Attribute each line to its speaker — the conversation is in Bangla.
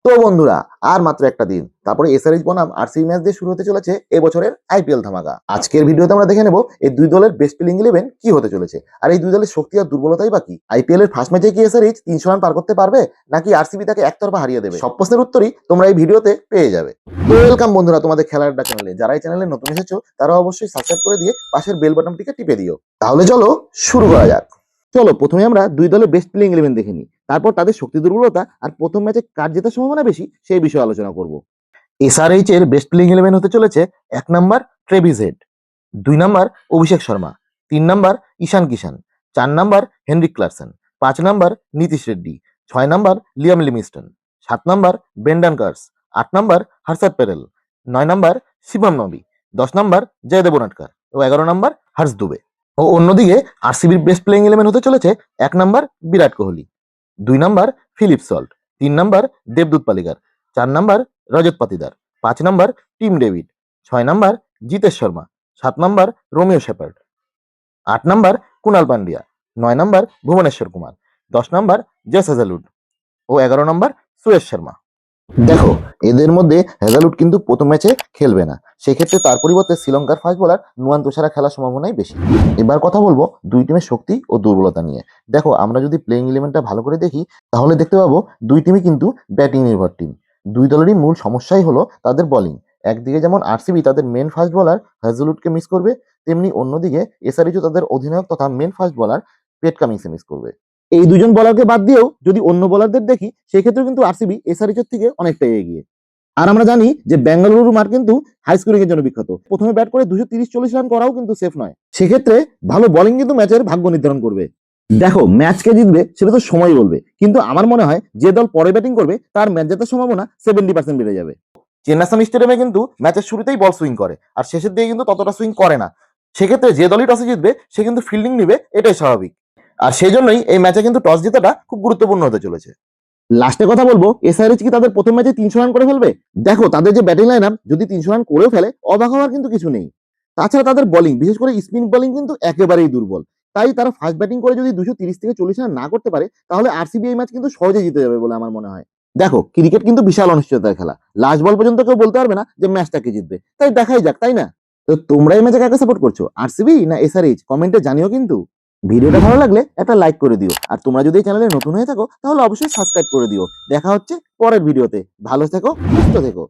Speaker 1: তো বন্ধুরা আর মাত্র একটা দিন তারপরে এসআরএইচ বনাম আরসিবি ম্যাচ দিয়ে শুরু হতে চলেছে এবছরের আইপিএল ধামাকা। আজকের ভিডিওতে আমরা দেখে নেব এই দুই দলের বেস্ট প্লেইং 11 কি হতে চলেছে, আর এই দুই দলের শক্তি আর দুর্বলতাই বাকি। আইপিএল এর ফার্স্ট ম্যাচে কি এসআরএইচ 300 রান পার করতে পারবে, নাকি আরসিবি তাকে একতরফা হারিয়ে দেবে? সব প্রশ্নের উত্তরই তোমরা এই ভিডিওতে পেয়ে যাবে। তো ওয়েলকাম বন্ধুরা তোমাদের খেলার আড্ডা চ্যানেলে। যারা এই চ্যানেলে নতুন এসেছো তারা অবশ্যই সাবস্ক্রাইব করে দিয়ে পাশের বেল বাটনটিকে টিপে দিও। তাহলে চলো শুরু করা যাক। চলো প্রথমে আমরা দুই দলের বেস্ট প্লেইং 11 দেখে নিই, তারপর তাদের শক্তি দুর্বলতা আর প্রথম ম্যাচে কার জেতার সম্ভাবনা বেশি সেই বিষয়ে আলোচনা করব। এসআরএইচ এর বেস্ট প্লেইং 11 হতে চলেছে: 1 নম্বর ট্রেভিস হেড, 2 নম্বর অভিষেক শর্মা, 3 নম্বর ঈশান কিষান, 4 নম্বর হেনরিক ক্লারসন, 5 নম্বর নীতিশ রেড্ডি, 6 নম্বর লিয়াম লিমিস্টন, 7 নম্বর ব্রেন্ডন কার্স, 8 নম্বর হর্ষদ প্যাটেল, 9 নম্বর শিবম নবি, 10 নম্বর জয়দেব উনাটকর ও 11 নম্বর হর্ষ দুবে। ও অন্যদিকে আরসিবির বেস্ট প্লেইং 11 হতে চলেছে: 1 নম্বর বিরাট কোহলি, 2 নম্বর ফিলিপ সল্ট, 3 নম্বর দেবদূত পালিকার, 4 নম্বর রজত পাতিদার, 5 নম্বর টিম ডেভিড, 6 নম্বর জিতেশ শর্মা, 7 নম্বর রোমিও শেপার্ড, 8 নম্বর কুনাল পান্ডিয়া, 9 নম্বর ভুবনেশ্বর কুমার, 10 নম্বর জেস হেজালউড ও 11 নম্বর সুয়েশ শর্মা। দেখো, এদের মধ্যে হেজালউড কিন্তু প্রথম ম্যাচে খেলবে না, সেক্ষেত্রে তার পরিবর্তে শ্রীলঙ্কার ফাস্ট বোলার নুয়ান তুষারা খেলার সম্ভাবনাই বেশি। এবার কথা বলবো দুই টিমের শক্তি ও দুর্বলতা নিয়ে। দেখো, আমরা যদি প্লেইং 11টা ভালো করে দেখি তাহলে দেখতে পাবো দুই টিমই কিন্তু ব্যাটিং নির্ভর টিম। দুই দলেরই মূল সমস্যাই হলো তাদের বোলিং। একদিকে যেমন আরসিবি তাদের মেন ফাস্ট বোলার হেজালউডকে মিস করবে, তেমনি অন্যদিকে এসআরএইচও তাদের অধিনায়ক তথা মেন ফাস্ট বোলার পেট কামিন্সকে মিস করবে। এই দুজন বোলারকে বাদ দিয়েও যদি অন্য বোলারদের দেখি সেক্ষেত্রে কিন্তু আরসিবি এসআরএইচ এর থেকে অনেকটাই এগিয়ে। আর আমরা জানি যে বেঙ্গালুরু মাঠ কিন্তু হাই স্কোরিং এর জন্য বিখ্যাত। প্রথমে ব্যাট করে 230-40 রান করাও কিন্তু সেফ নয়, সেক্ষেত্রে ভালো বোলিং কিন্তু ম্যাচের ভাগ্য নির্ধারণ করবে। দেখো, ম্যাচ কে জিতবে সেটা তো সময় বলবে, কিন্তু আমার মনে হয় যে দল পরে ব্যাটিং করবে তার ম্যাচ জেতার সম্ভাবনা 70% বেড়ে যাবে। চেন্নাস্বামী স্টেডিয়ামে কিন্তু ম্যাচের শুরুতেই বল সুইং করে আর শেষের দিকে কিন্তু ততটা সুইং করে না, সেক্ষেত্রে যে দলই টসে জিতবে সে কিন্তু ফিল্ডিং নিবে, এটাই স্বাভাবিক। আর সেই জন্যই এই ম্যাচে কিন্তু টস জেতাটা খুব গুরুত্বপূর্ণ হতে চলেছে। লাস্টে কথা বলবো, এসআরএইচ কি তাদের প্রথম ম্যাচে 300 রান করে ফেলবে? দেখো, তাদের যে ব্যাটিং লাইন আপ যদি 300 রান করেও ফেলে অবাক হওয়ার কিন্তু কিছু নেই। তাছাড়া তাদের বোলিং, বিশেষ করে স্পিন বোলিং কিন্তু একেবারেই দুর্বল। তাই তারা ফার্স্ট ব্যাটিং করে যদি 230-40 রান না করতে পারে তাহলে আরসিবি এই ম্যাচ কিন্তু সহজে জিতে যাবে বলে আমার মনে হয়। দেখো, ক্রিকেট কিন্তু বিশাল অনিশ্চয়তার খেলা, লাস্ট বল পর্যন্ত কেউ বলতে পারবে না যে ম্যাচটা কে জিতবে, তাই দেখাই যাক, তাই না? তো তোমরা এই ম্যাচে কাকে সাপোর্ট করছো, আরসিবি না এসআরএইচ? কমেন্টে জানিও কিন্তু। ভিডিওটা ভালো লাগলে একটা লাইক করে দিও, আর তোমরা যদি এই চ্যানেলে নতুন হয়ে থাকো তাহলে অবশ্যই সাবস্ক্রাইব করে দিও। দেখা হচ্ছে পরের ভিডিওতে। ভালো থেকো, সুস্থ থেকো।